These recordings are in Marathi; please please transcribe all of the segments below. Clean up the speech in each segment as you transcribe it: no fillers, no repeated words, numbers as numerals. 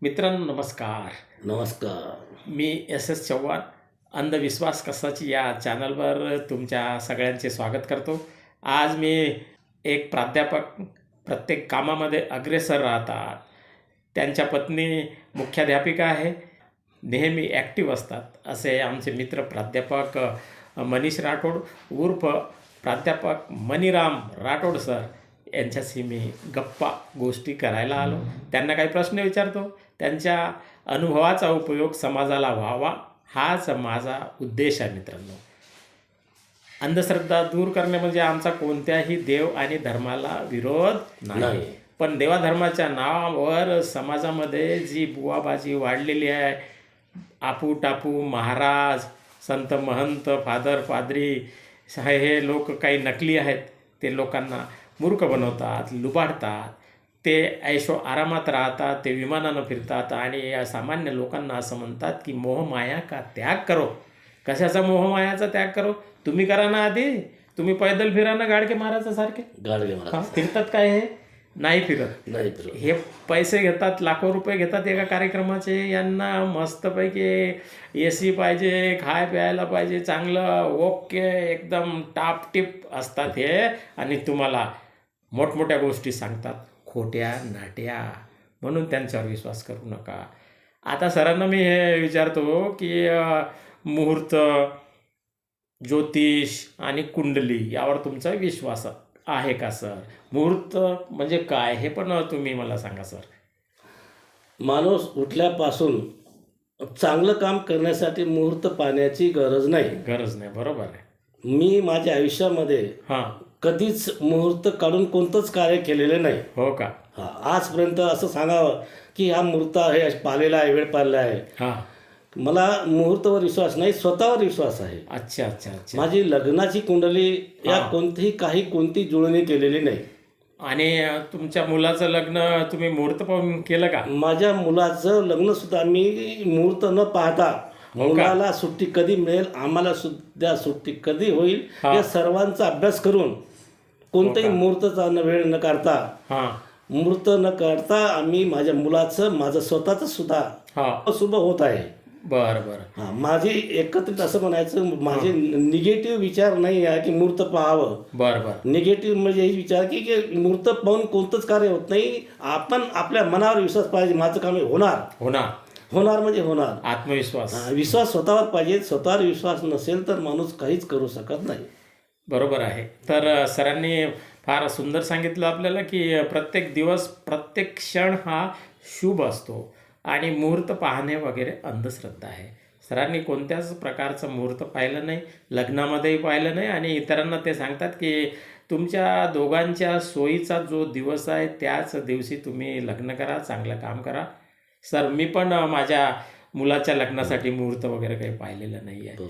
मित्रांनो नमस्कार. नमस्कार. मी एस चव्हाण अंधविश्वास कसाची या चॅनलवर तुमच्या सगळ्यांचे स्वागत करतो. आज मी एक प्राध्यापक प्रत्येक कामामध्ये अग्रेसर राहतात. त्यांच्या पत्नी मुख्याध्यापिका आहे, नेहमी ॲक्टिव्ह असतात असे आमचे मित्र प्राध्यापक मनीष राठोड उर्फ प्राध्यापक मनीराम राठोड सर यांच्याशी मी गप्पा गोष्टी करायला आलो. त्यांना काही प्रश्न विचारतो. त्यांच्या अनुभवाचा उपयोग समाजाला व्हावा हाच माझा उद्देश आहे. मित्रांनो, अंधश्रद्धा दूर करणे म्हणजे आमचा कोणत्याही देव आणि धर्माला विरोध नाही, पण देवाधर्माच्या नावावर समाजामध्ये जी बुवाबाजी वाढलेली आहे, आपू टापू महाराज, संत महंत, फादर पादरी हे लोक काही नकली आहेत. ते लोकांना मूर्ख बनवतात, लुबाडतात. ते ऐशो आरामात राहतात, ते विमानानं फिरतात आणि या सामान्य लोकांना असं म्हणतात की मोहमाया का त्याग करो. कशाचा मोहमायाचा त्याग करो? तुम्ही करा ना आधी. तुम्ही पैदल फिरा ना गाडगे महाराजा सारखे. गाडगे महाराज फिरतात काय? हे नाही फिरत. नाही फिरत. हे पैसे घेतात, लाखो रुपये घेतात एका कार्यक्रमाचे. यांना मस्तपैकी AC पाहिजे, खाय प्यायला पाहिजे, चांगलं ओके एकदम टापटीप असतात हे, आणि तुम्हाला मोठमोठ्या गोष्टी सांगतात, खोट्या नाट्या. म्हणून त्यांच्यावर विश्वास करू नका. आता सरांना मी हे विचारतो की मुहूर्त, ज्योतिष आणि कुंडली यावर तुमचा विश्वास आहे का सर? मुहूर्त म्हणजे काय हे पण तुम्ही मला सांगा सर. माणूस उठल्यापासून चांगलं काम करण्यासाठी मुहूर्त पाहण्याची गरज नाही. बरोबर आहे. मी माझ्या आयुष्यामध्ये हां. कधीच मुहूर्त काढून कोणतंच कार्य केलेलं नाही. हो का? आजपर्यंत असं सांगावं की हा मुहूर्त आहे, पाहिलेला आहे, वेळ पाहिलेला आहे. हां. मला मुहूर्तावर विश्वास नाही, स्वतःवर विश्वास आहे. अच्छा अच्छा अच्छा. माझी लग्नाची कुंडली या कोणती जुळणी केलेली नाही. आणि तुमच्या मुलाचं लग्न तुम्ही मुहूर्त पाहून केलं का? माझ्या मुलाचं लग्न सुद्धा मी मुहूर्त न पाहता, मुलाला सुट्टी कधी मिळेल, आम्हाला सुद्धा सुट्टी कधी होईल, या सर्वांचा अभ्यास करून कोणताही मुहूर्ताचा वेळ न काढता, मुहूर्त न काढता आम्ही माझ्या मुलाचं, माझं स्वतःचं सुद्धा शुभ होत आहे. बरं बरं. माझी एकत्रित असं म्हणायचं, माझे निगेटिव्ह विचार नाही आहे की मुहूर्त पाहावं. बरं बरं. निगेटिव्ह म्हणजे हे विचार की मुहूर्त पाहून कोणतंच कार्य होत नाही. आपण आपल्या मनावर विश्वास पाहिजे. माझं काम होणार म्हणजे होणार. आत्मविश्वास, विश्वास स्वतःवर पाहिजे. स्वतःवर विश्वास नसेल तर माणूस काहीच करू शकत नाही. बरोबर आहे. तर सरांनी फार सुंदर सांगितलं आपल्याला की प्रत्येक दिवस, प्रत्येक क्षण हा शुभ असतो आणि मुहूर्त पाहणे वगैरे अंधश्रद्धा आहे. सरांनी कोणत्याच प्रकारचं मुहूर्त पाहिलं नाही, लग्नामध्येही पाहिलं नाही, आणि इतरांना ते सांगतात की तुमच्या दोघांच्या सोयीचा जो दिवस आहे त्याच दिवशी तुम्ही लग्न करा, चांगलं काम करा. सर, मी पण माझ्या मुलाच्या लग्नासाठी मुहूर्त वगैरे काही पाहिलेलं नाही आहे.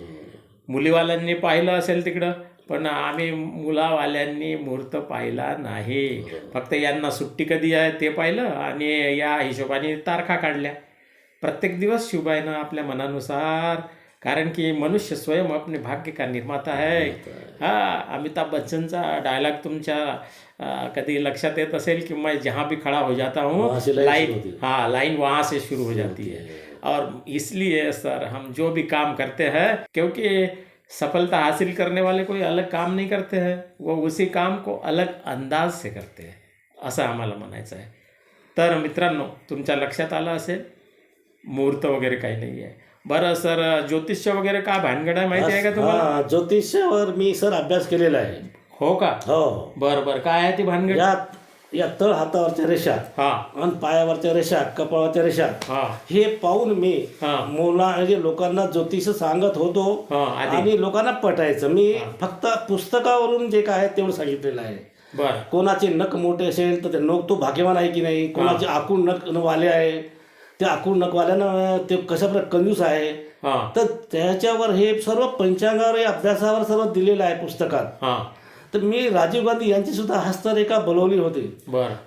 मुलीवाल्यांनी पाहिलं असेल तिकडं, पण आम्ही मुलावाल्यांनी मुहूर्त पाहिला नाही. फक्त यांना सुट्टी कधी आहे ते पाहिलं आणि या हिशोबाने तारखा काढल्या. प्रत्येक दिवस शुभ आहे ना आपल्या मनानुसार, कारण की मनुष्य स्वयं अपने भाग्य का निर्माता है. अमिताभ बच्चनचा डायलॉग तुमच्या कधी लक्षात येत असेल की मैं जहाँ भी खड़ा हो जाता हूँ, लाइन वहाँ से शुरू हो जाती है. और इसलिए सर हम जो भी काम करते हैं, क्योंकि सफलता हासिल करने वाले कोई अलग काम नहीं करते हैं, वो उसी काम को अलग अंदाज से करते हैं, असं आम्हाला म्हणायचं आहे. तर मित्रांनो, तुमच्या लक्षात आलं असेल, मुहूर्त वगैरे काही नाही आहे. बरं सर, ज्योतिष्य वगैरे का भानगड आहे माहिती आहे का तुम्हाला? ज्योतिष्यावर मी सर अभ्यास केलेला आहे. हो का? हो. बरं बरं. काय आहे ती भानगड? या तळ हातावरच्या रेषा आणि पायावरच्या रेषा, कपाळाच्या रेषा, हे पाहून मी म्हणजे लोकांना ज्योतिष सांगत होतो आणि लोकांना पटायचं. मी फक्त पुस्तकावरून जे काय तेवढं सांगितलेलं आहे. कोणाचे नख मोठे असेल तर तो भाग्यवान आहे की नाही, कोणाचे आखूड नख वाले आहे, त्या आखूड नखवाल्यानं ते कशा प्रकारे कंजूस आहे, तर त्याच्यावर हे सर्व पंचांगावर, अभ्यासावर सर्व दिलेलं आहे पुस्तकात. तर मी राजीव गांधी यांची सुद्धा हस्तरेखा बनवली होती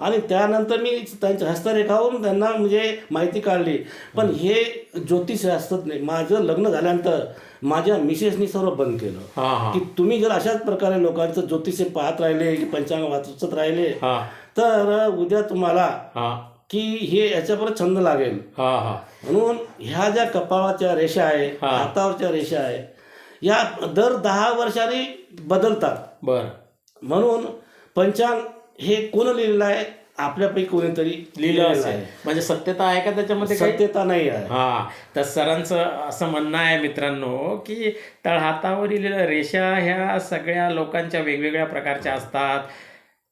आणि त्यानंतर मी त्यांच्या हस्तरेखावरून त्यांना म्हणजे माहिती काढली. पण हे ज्योतिषशास्त्रज्ञ माझं लग्न झाल्यानंतर माझ्या मिसेसनी सर्व बंद केलं की तुम्ही जर अशाच प्रकारे लोकांचं ज्योतिष पाहत राहिले की पंचांग वाचत राहिले तर उद्या तुम्हाला की हे याच्यापर्यंत छंद लागेल. म्हणून ह्या ज्या कपाळाच्या रेषा आहे, हातावरच्या रेषा आहे, या दर 10 वर्षांनी बदलतात. बरं. म्हणून पंचांग हे कोण लिहिलेलं आहे? आपल्यापैकी कोणीतरी लिहिलं आहे. म्हणजे सत्यता आहे का त्याच्यामध्ये? सत्यता नाही आहे. तर सरांचं असं म्हणणं आहे मित्रांनो की तळहातावरील रेषा ह्या सगळ्या लोकांच्या वेगवेगळ्या प्रकारच्या असतात.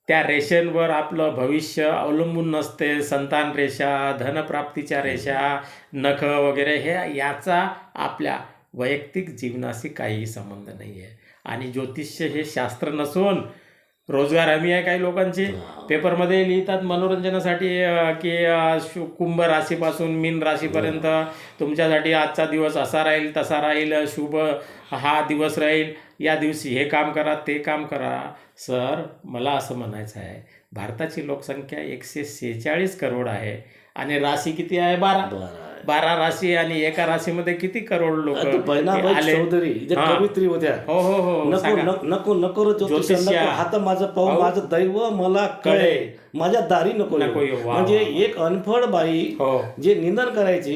त्या रेषेंवर आपलं भविष्य अवलंबून नसते. संतान रेषा, धनप्राप्तीच्या रेषा, नख वगैरे हे याचा आपल्या वैयक्तिक जीवनाशी काहीही संबंध नाही आहे. आणि ज्योतिष्य हे शास्त्र नसून रोजगार हमी आहे काही लोकांची. पेपरमध्ये लिहितात मनोरंजनासाठी की कुंभ राशीपासून मीन राशीपर्यंत तुमच्यासाठी आजचा दिवस असा राहील, तसा राहील, शुभ हा दिवस राहील, या दिवशी हे काम करा, ते काम करा. सर, मला असं म्हणायचं आहे, भारताची लोकसंख्या 146 करोड आहे आणि राशी किती आहे? 12 राशी. आणि एका राशीमध्ये किती करोड लोक आले? चौधरी कवित्री होत्या. नको नको ज्योतिष्य, हात माझं पाहू, माझं दैव मला कळे, माझ्या दारी नको. म्हणजे एक अनफळ बाई जे निंदन करायची,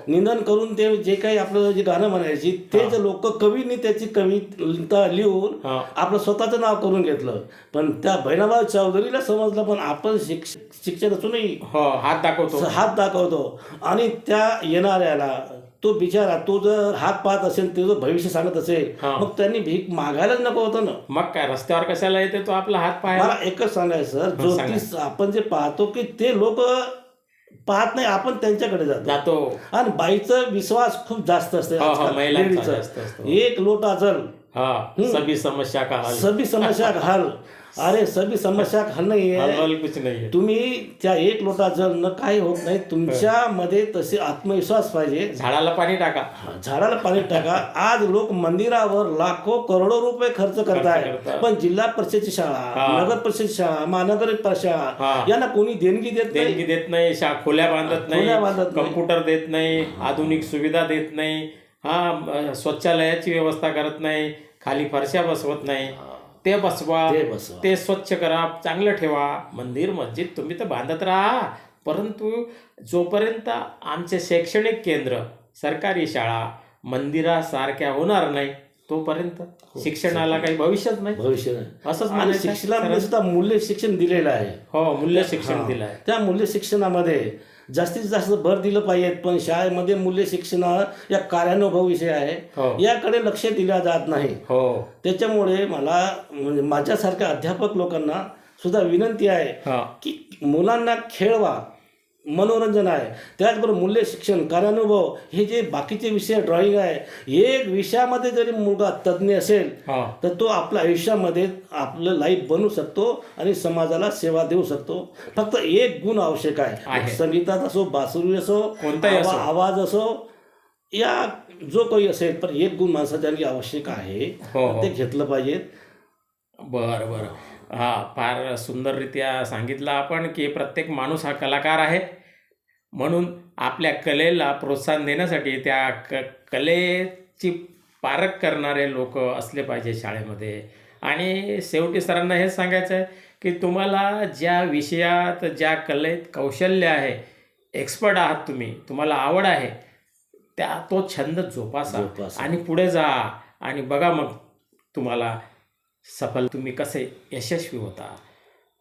निंदन करून ते जे काही आपलं जे गाणं म्हणायची, तेच लोक कवींनी त्याची कविता लिहून आपलं स्वतःचं नाव करून घेतलं. पण त्या बहिणाबाई चौधरीला समजलं, पण आपण शिक्षण असूनही हात दाखवतो. आणि त्या येणाऱ्याला तो बिचारा, तो जर हात पाहत असेल, त्याचं भविष्य सांगत असेल, मग त्यांनी भीक मागायलाच नको होतं ना. मग काय रस्त्यावर कशाला येते तो आपला हात पाहायला? मला एकच सांगायचं सर, ज्योतिष आपण जे पाहतो की ते लोक पाहत नाही, आपण त्यांच्याकडे जातो. आणि बाईचा विश्वास खूप जास्त असते. एक लोटा जल सभी समस्या का हल. अरे सभी समस्या हल नाही आहे. तुम्ही त्या एक लोटा जल न काही होत नाही. तुमच्यामध्ये तसे आत्मविश्वास पाहिजे. झाडाला पाणी टाका. आज लोक मंदिरावर लाखो करोडो रुपये खर्च करताय, पण जिल्हा परिषदची शाळा, नगर परिषदची शाळा, महानगर शाळा यांना कोणी देणगी देत नाही. खोल्या बांधत नाही, कम्प्युटर देत नाही, आधुनिक सुविधा देत नाही, शौचालयाची व्यवस्था करत नाही, खाली फरशा बसवत नाही. ते बसवा, ते स्वच्छ करा, चांगलं ठेवा. मंदिर मस्जिद तुम्ही तर बांधत राहा, परंतु जोपर्यंत आमचे शैक्षणिक केंद्र, सरकारी शाळा मंदिरासारख्या होणार नाही तोपर्यंत शिक्षणाला काही भविष्यच नाही. असंच म्हणजे शिक्षणामध्ये सुद्धा मूल्य शिक्षण दिलेलं आहे. मूल्य शिक्षण दिलं आहे. त्या मूल्य शिक्षणामध्ये जास्तीत जास्त भर दिलं पाहिजे. पण शाळेमध्ये मूल्य शिक्षण या कार्यानुभव विषय आहे, याकडे लक्ष दिल्या जात नाही. त्याच्यामुळे मला म्हणजे माझ्यासारख्या अध्यापक लोकांना सुद्धा विनंती आहे की मुलांना खेळवा, मनोरंजन आहे, त्याचबरोबर मूल्य शिक्षण, कार्यानुभव, हे जे बाकीचे विषय, ड्रॉइंग आहे, एक विषयामध्ये जरी मुलगा तज्ज्ञ असेल तर तो आपल्या आयुष्यामध्ये आपलं लाईफ बनवू शकतो आणि समाजाला सेवा देऊ शकतो. फक्त एक गुण आवश्यक आहे. संगीतात असो, बासुरी असो, आवाज असो, या जो काही असेल, पण एक गुण माणसाच्या आवश्यक आहे, ते घेतलं पाहिजे. बरं. फार सुंदररित्या सांगितलं आपण की प्रत्येक माणूस हा कलाकार आहे. म्हणून आपल्या कलेला प्रोत्साहन देण्यासाठी त्या कलेची पारख करणारे लोक असले पाहिजे शाळेमध्ये. आणि शेवटी सरांना हेच सांगायचं आहे की तुम्हाला ज्या विषयात, ज्या कलेत कौशल्य आहे, एक्सपर्ट आहात तुम्ही, तुम्हाला आवड आहे, तो छंद जोपासा आणि पुढे जा आणि बघा मग तुम्हाला तुम्ही कसे यशस्वी होता.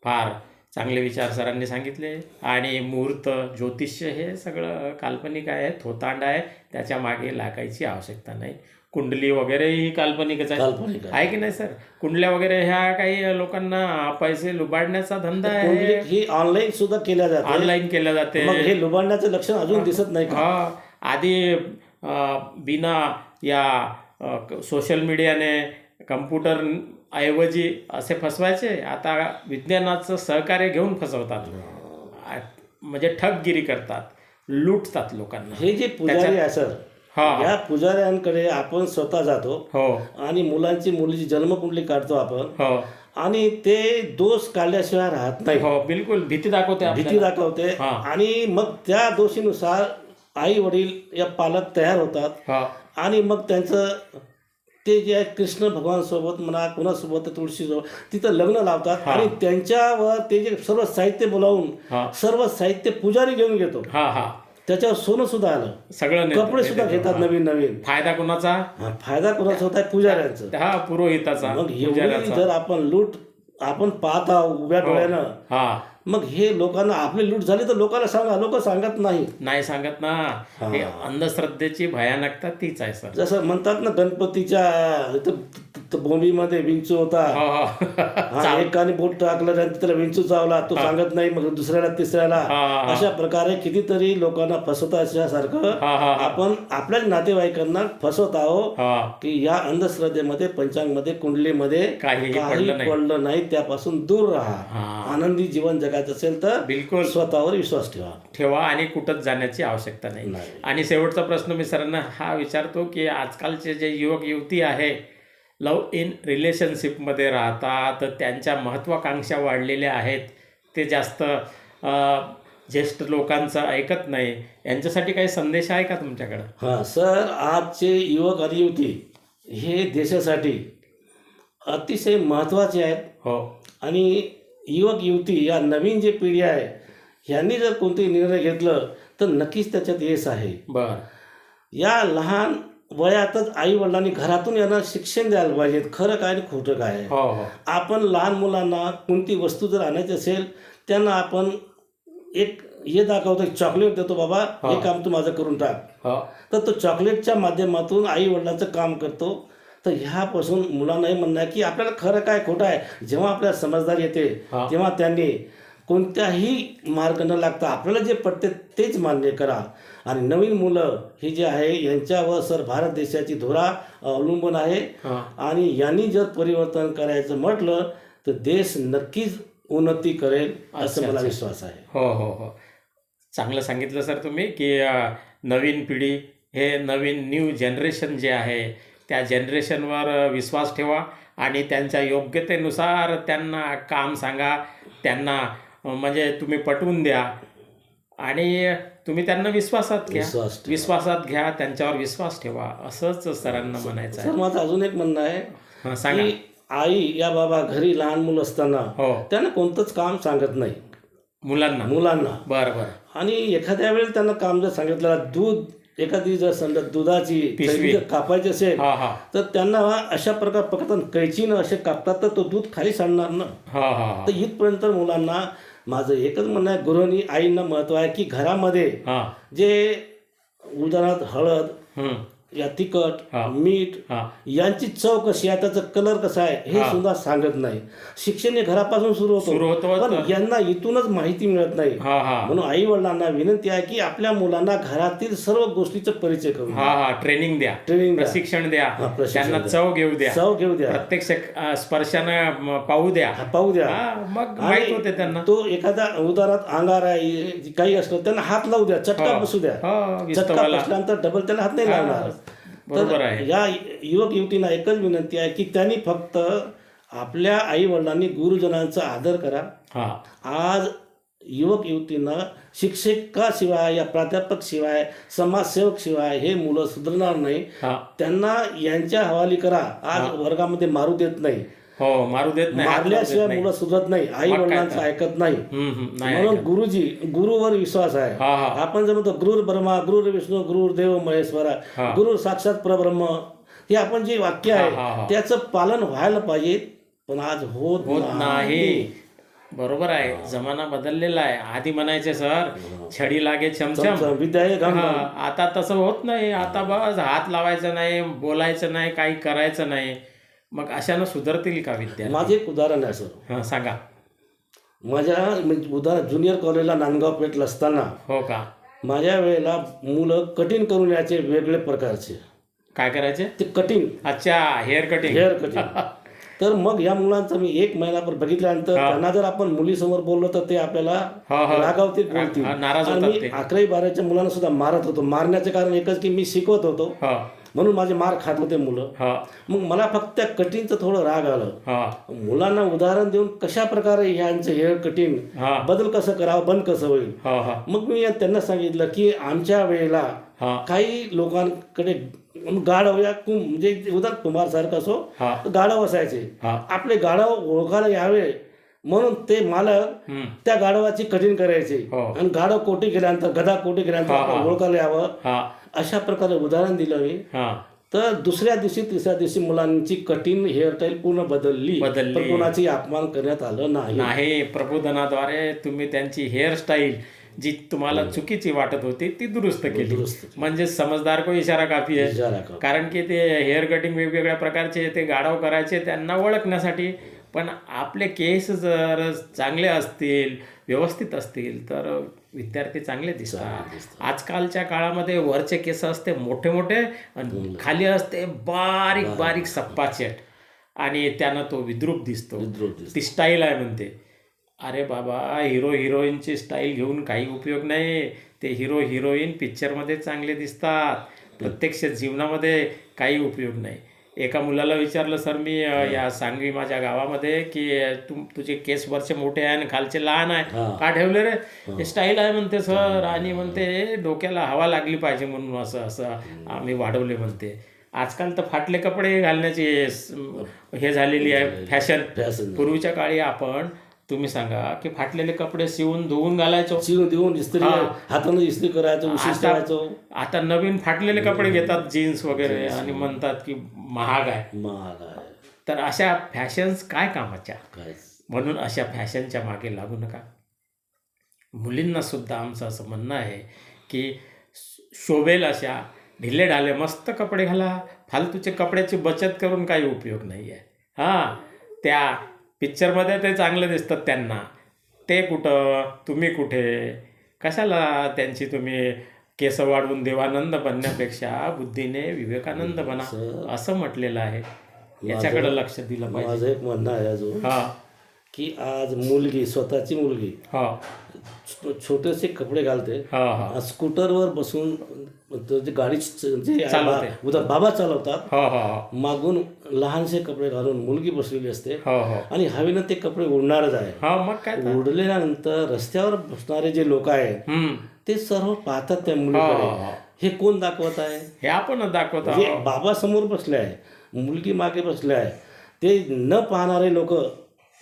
फार चांगले विचार सरांनी सांगितले. आणि मुहूर्त, ज्योतिष्य हे सगळं काल्पनिक आहे, थोतांड आहे, त्याच्या मागे लागायची आवश्यकता नाही. कुंडली वगैरे ही काल्पनिकच आहे की नाही सर? कुंडल्या वगैरे ह्या काही लोकांना पैसे लुबाडण्याचा धंदा आहे. ही ऑनलाईन सुद्धा केल्या जाते. हे लुबाडण्याचं लक्षण अजून दिसत नाही. आधी बिना या सोशल मीडियाने, कम्प्युटर ऐवजी असे फसवायचे, आता विज्ञानाचं सहकार्य घेऊन फसवतात. म्हणजे ठगगिरी करतात, लुटतात लोकांना. हे जे पुजारी आहे सर, या पुजाऱ्यांकडे आपण स्वतः जातो आणि मुलीची जन्मकुंडली काढतो आपण, आणि ते दोष काढल्याशिवाय राहत नाही. बिलकुल भीती दाखवते. आणि मग त्या दोषीनुसार आई वडील या पालक तयार होतात आणि मग त्यांचं ते जे आहे कृष्ण भगवान सोबत म्हणा कोणासोबत तुळशीसोबत तिथं लग्न लावतात आणि त्यांच्यावर ते जे सर्व साहित्य बोलावून सर्व साहित्य पुजारी घेऊन घेतो. त्याच्यावर सोनं सुद्धा आलं, सगळं कपडे सुद्धा घेतात नवीन नवीन. फायदा कोणाचा? फायदा कोणाचा होता? पुजाऱ्यांचा, पुरोहिताचा. मग एवढी जर आपण लूट आपण पाहत आहोत उभ्या डोळ्यानं, मग हे लोकांना आपली लूट झाली तर लोकांना सांगा, लोक सांगत नाही सांगत ना. हे अंधश्रद्धेची भयानकता तीच आहे सर. जसं म्हणतात ना गणपतीच्या भूमीमध्ये विंचू होता, एकाने बोट टाकलं त्याला विंचू चावला, तो सांगत नाही, मग दुसऱ्याला तिसऱ्याला. अशा प्रकारे कितीतरी लोकांना फसवतासारखं आपण आपल्याच नातेवाईकांना फसवत आहोत की या अंधश्रद्धेमध्ये पंचांगमध्ये कुंडलीमध्ये काही पडलं नाही. त्यापासून दूर राहा. आनंदी जीवन जगायचं असेल तर बिलकुल स्वतःवर विश्वास ठेवा आणि कुठंच जाण्याची आवश्यकता नाही. आणि शेवटचा प्रश्न मी सरांना हा विचारतो की आजकालचे जे युवक युवती आहे लव्ह इन रिलेशनशिपमध्ये राहतात, तर त्यांच्या महत्त्वाकांक्षा वाढलेल्या आहेत, ते जास्त ज्येष्ठ लोकांचं ऐकत नाही. यांच्यासाठी काही संदेश आहे का तुमच्याकडं? हां सर, आजचे युवक आणि युवती हे देशासाठी अतिशय महत्त्वाचे आहेत. हो. आणि युवक युवती या नवीन जे पिढी आहे ह्यांनी जर कोणतेही निर्णय घेतलं तर नक्कीच त्याच्यात यश आहे. या लहान वयातच आई वडिलांनी घरातून यांना शिक्षण द्यायला पाहिजे, खरं काय आणि खोटं काय आहे. आपण लहान मुलांना कोणती वस्तू जर आणायची असेल त्यांना आपण एक हे दाखवतो, चॉकलेट देतो, बाबा हे काम तू माझं करून टाक, तर तो चॉकलेटच्या माध्यमातून आई वडिलांचं काम करतो. तर ह्यापासून मुलांनाही म्हणणं आहे की आपल्याला खरं काय खोटं आहे. जेव्हा आपल्याला समजदारी येते तेव्हा त्यांनी कोणत्याही मार्ग न लागता आपल्याला जे पटते तेच मान्य करा. आणि नवीन मुलं ही जे आहे यांच्यावर सर भारत देशाची धुरा अवलंबून आहे. आणि यांनी जर परिवर्तन करायचं म्हटलं तर देश नक्कीच उन्नती करेल असं मला विश्वास आहे. हो. चांगलं सांगितलं सर तुम्ही की नवीन पिढी हे नवीन न्यू जनरेशन जे आहे त्या जनरेशनवर विश्वास ठेवा आणि त्यांच्या योग्यतेनुसार त्यांना काम सांगा, त्यांना म्हणजे तुम्ही पटवून द्या आणि तुम्ही त्यांना विश्वासात घ्या, त्यांच्यावर विश्वास ठेवा, असंच सरांना म्हणायचं आहे. सर माझं अजून एक म्हणणं आहे सांगा. की आई या बाबा घरी लहान मुलं असताना त्यांना कोणतंच काम सांगत नाही मुलांना. बरं. आणि एखाद्या वेळेला त्यांना काम जर सांगितलं, दूध एखादी जर समजा दुधाची पिशवी कापायची असेल तर त्यांना अशा प्रकार पकडतात, कैचीनं असे कापतात तर तो दूध खाली सांडणार ना. तर इथपर्यंत मुलांना माझं एकच म्हणणं आहे, गृहिणी आईंना महत्व आहे की घरामध्ये जे उदाहरणार्थ हळद या तिखट मीठ यांची चव कशी आहे, त्याचा कलर कसा आहे हे सुद्धा सांगत नाही. शिक्षण हे घरापासून सुरू होतं पण यांना इथूनच माहिती मिळत नाही. म्हणून आई वडिलांना विनंती आहे की आपल्या मुलांना घरातील सर्व गोष्टीचा परिचय करून ट्रेनिंग द्या, प्रशिक्षण द्या, त्यांना चव घेऊ द्या, प्रत्यक्ष स्पर्शानं पाहू द्या, मग माहित होते त्यांना. तो एखादा उदाहरणार्थ अंगार आहे काही असलं त्यांना हात लावू द्या, चटका बसू द्या, चटका बसल्यानंतर डबल त्याला हात नाही लावणार. तर या युवक युवतींना एकच विनंती आहे की त्यांनी फक्त आपल्या आई वडिलांनी गुरुजनांचा आदर करा. आज युवक युवतींना शिक्षकाशिवाय या प्राध्यापक शिवाय समाजसेवक शिवाय हे मुलं सुधारणार नाही. त्यांना यांच्या हवाली करा. आज वर्गामध्ये मारू देत नाही, मारल्याशिवाय मुलं सुधरत नाही, आई वडिलांचं ऐकत नाही. म्हणून गुरुवर विश्वास आहे. आपण जर म्हणतो गुरुर ब्रह्मा गुरुर विष्णू गुरुर देव महेश्वरा गुरु साक्षात परब्रह्म, हे आपण जे वाक्य आहे त्याचं पालन व्हायला पाहिजे, पण आज होत नाही. बरोबर आहे, जमाना बदललेला आहे. आधी म्हणायचे सर छडी लागे चमचम विद्या, आता तसं होत नाही. आता बस हात लावायचं नाही, बोलायचं नाही, काही करायचं नाही. मग अशानं सुधारतील का विद्या? माझे एक उदाहरण आहे सर. सांगा. माझ्या उदाहरण ज्युनियर कॉलेजला नांदगाव पेठला असताना माझ्या वेळेला मुलं कटिंग करून यायचे वेगळे प्रकारचे. काय करायचे ते? कटिंग. अच्छा, हेअर कटिंग. तर मग या मुलांचं मी एक महिनाभर बघितल्यानंतर त्यांना जर आपण मुलीसमोर बोललो तर ते आपल्याला रागावतील, बोलतील. आणि 11वी-12वीच्या मुलांना सुद्धा मारत होतो. मारण्याचे कारण एकच की मी शिकवत होतो म्हणून माझे मार खात होते मुलं. मग मला फक्त त्या कटिंगचं थोडं राग आलं. मुलांना उदाहरण देऊन कशा प्रकारे ह्यांचं हेअर कटिंग बदल कसं करावं, बंद कसं होईल. मग मी त्यांना सांगितलं की आमच्या वेळेला काही लोकांकडे गाढव या म्हणजे उदाहरण कुंभार सारखं असो गाढव असायचे. आपले गाढव ओळखायला यावे म्हणून ते मालक त्या गाढवाची कठीण करायचे आणि गाढव कोटी गेल्यानंतर गधा कोटी गेल्यानंतर ओळखायला यावं अशा प्रकारे उदाहरण दिलं मी. तर दुसऱ्या दिवशी तिसऱ्या दिवशी मुलांची कठीण हेअरस्टाईल पूर्ण बदलली पण कोणाची अपमान करण्यात आलं नाही. प्रबोधनाद्वारे तुम्ही त्यांची हेअरस्टाईल जी तुम्हाला चुकीची वाटत होती ती दुरुस्त केली. म्हणजे समजदार को इशारा काफी आहे. कारण की ते हेअर कटिंग वेगवेगळ्या प्रकारचे ते गाढव करायचे त्यांना ओळखण्यासाठी. पण आपले केस जर चांगले असतील व्यवस्थित असतील तर विद्यार्थी चांगले दिसतात. आजकालच्या काळामध्ये वरचे केस असते मोठे मोठे आणि खाली असते बारीक बारीक सप्पाचेट आणि त्यानं तो विद्रूप दिसतो. ती स्टाईल आहे म्हणते. अरे बाबा, हिरो हिरोईनची स्टाईल घेऊन काही उपयोग नाही. ते हिरो हिरोईन पिक्चरमध्ये चांगले दिसतात, प्रत्यक्ष जीवनामध्ये काही उपयोग नाही. एका मुलाला विचारलं, सर मी या सांगवी माझ्या गावामध्ये की तुझे केस वरचे मोठे आहे आणि खालचे लहान आहे, का ठेवले रे? हे स्टाईल आहे म्हणते सर, आणि म्हणते डोक्याला हवा लागली पाहिजे म्हणून असं असं आम्ही वाढवले म्हणते. आजकाल तर फाटले कपडे घालण्याची हे झालेली आहे फॅशन. पूर्वीच्या काळी आपण तुम्ही सांगा की फाटलेले कपडे शिवून धुवून घालायचो, शिवून इस्त्री हाताने इस्त्री करायचो. आता नवीन फाटलेले कपडे घेतात जीन्स वगैरे आणि म्हणतात की महाग आहे. तर अशा फॅशन्स काय कामाच्या? म्हणून अशा फॅशनच्या मागे लागू नका. मुलींना सुद्धा आमचं असं म्हणणं आहे की शोभेल अशा ढिले ढाले मस्त कपडे घाला. फालतूचे कपड्याची बचत करून काही उपयोग नाही आहे. त्या पिक्चरमध्ये ते चांगलं दिसतात त्यांना, ते कुठं तुम्ही कुठे? कशाला त्यांची तुम्ही केस वाढवून देवानंद बनण्यापेक्षा बुद्धीने विवेकानंद बना असं म्हटलेलं आहे. याच्याकडे लक्ष दिलं पाहिजे. माझं एक म्हणणं आहे अजून की आज मुलगी, स्वतःची मुलगी छोटेसे कपडे घालते, स्कूटरवर बसून गाडी उद्या बाबा चालवतात, मागून लहानसे कपडे घालून मुलगी बसलेली असते आणि हवेनं ते कपडे उडणारच आहे. उडल्यानंतर रस्त्यावर बसणारे जे लोक आहेत ते सर्व पाहतात त्या मुलीकडे. हे कोण दाखवत आहे? हे आपण दाखवत आहोत. बाबा समोर बसले आहे, मुलगी मागे बसले आहे, ते न पाहणारे लोक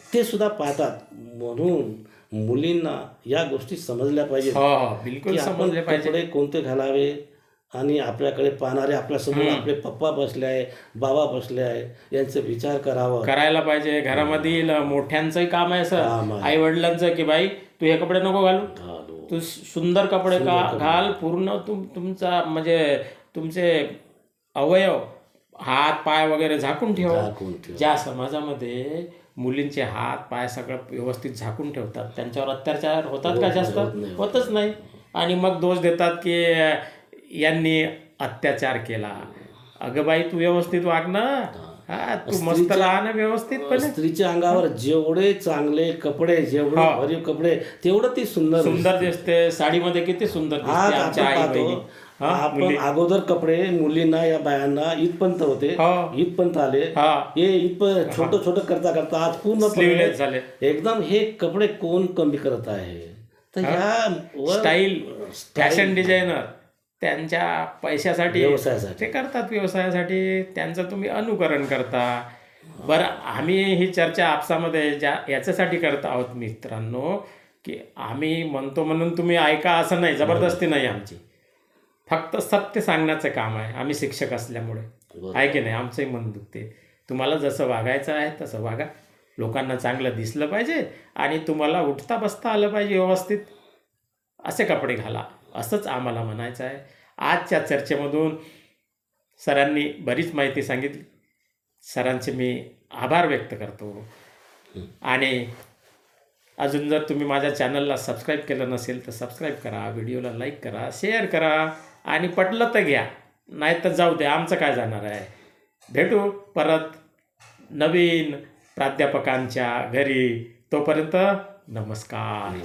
ते सुद्धा पाहतात. म्हणून मुलींना या गोष्टी समजल्या पाहिजेत. बिलकुल समजले पाहिजे कपडे कोणते घालावे आणि आपल्याकडे पाहणारे आपल्यासमोर आपले पप्पा बसले आहे, बाबा बसले आहे, यांचा विचार करायला पाहिजे. घरामधील मोठ्यांचंही काम आहे सर, आई वडिलांचं, की बाई तू हे कपडे नको घालू, तू सुंदर कपडे घाल. पूर्ण तुमचा म्हणजे तुमचे अवयव हात पाय वगैरे झाकून ठेव. ज्या समाजामध्ये मुलींचे हात पाय सगळं व्यवस्थित झाकून ठेवतात त्यांच्यावर अत्याचार होतात का? जास्त होतच नाही. आणि मग दोष देतात की यांनी अत्याचार केला. अगं बाई, तू व्यवस्थित वाग ना, तू मस्त राहा ना व्यवस्थित. स्त्रीच्या अंगावर जेवढे चांगले कपडे, जेवढे भरीव कपडे, तेवढं ती सुंदर दिसते. साडीमध्ये किती सुंदर दिसते आमच्या आई बहिणी. आपण अगोदर कपडे मुलींना या बायांना इथपर्यंत होते, इथपर्यंत आले, हे इथपर्यंत छोटं छोटं करता करता आज पूर्ण झाले एकदम. हे कपडे कोण कमी करत आहे? तर ह्या स्टाईल फॅशन डिझायनर त्यांच्या पैशासाठी ते करतात, व्यवसायासाठी. त्यांचं तुम्ही अनुकरण करता. बरं, आम्ही ही चर्चा आपसामध्ये याच्यासाठी करत आहोत मित्रांनो की आम्ही म्हणतो म्हणून तुम्ही ऐका असं नाही, जबरदस्ती नाही आमची. फक्त सत्य सांगण्याचं काम आहे. आम्ही शिक्षक असल्यामुळे आहे की नाही, आमचंही मन दुखते. तुम्हाला जसं वागायचं आहे तसं वागा. लोकांना चांगलं दिसलं पाहिजे आणि तुम्हाला उठता बसता आलं पाहिजे व्यवस्थित. असे कपडे घाला, असंच आम्हाला म्हणायचं आहे. आजच्या चर्चेमधून सरांनी बरीच माहिती सांगितली. सरांचे मी आभार व्यक्त करतो. आणि अजून जर तुम्ही माझ्या चॅनलला सबस्क्राईब केलं नसेल तर सबस्क्राईब करा, व्हिडिओला लाईक करा, शेअर करा आणि पटलं तर घ्या, नाही तर जाऊ दे, आमचं काय जाणार आहे. भेटू परत नवीन प्राध्यापकांच्या घरी. तोपर्यंत नमस्कार.